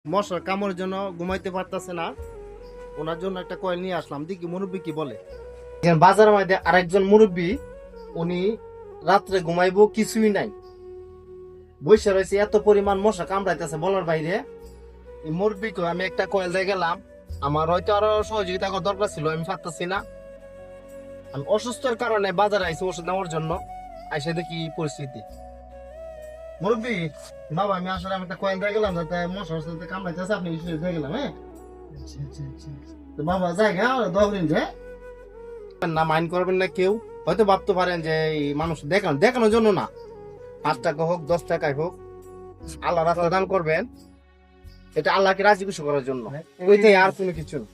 মশার কামড়ের জন্য ঘুমাইতে পারতেছে না, ওনার জন্য একটা কয়েল নিয়ে আসলাম, দেখি মুরব্বী কি বলে। বাজারের মধ্যে আরেকজন মুরব্বী, উনি রাত্রে ঘুমাইবো কিছুই নাই, বসে রয়েছে, এত পরিমাণ মশা কামড়াইতেছে বলার বাইরে। এই মুরব্বীকে আমি একটা কয়েল দিয়ে গেলাম, আমার হয়তো আরো সহযোগিতা করার দরকার ছিল, আমি পারতেছি না। আমি অসুস্থর কারণে বাজারে আইসি ওষুধ নেওয়ার জন্য, আইসে দেখি পরিস্থিতি। মুরব্বী, বাবা আমি আসলে আমি একটা কয়েল দিয়ে গেলাম যাতে মশার সাথে কামড়াইতেছে, আপনি দিয়ে গেলাম। হ্যাঁ তো বাবা জায়গা 10 দিন যে না মাইন্ড করবেন না কেউ, হয়তো ভাবতে পারেন যে এই মানুষ দেখানোর জন্য না, 5 টাকা হোক 10 টাকায় হোক, আল্লাহ রাস্তা দান করবেন, এটা আল্লাহকে রাজি খুশি করার জন্য, ওইটাই আর কোনো কিছু না।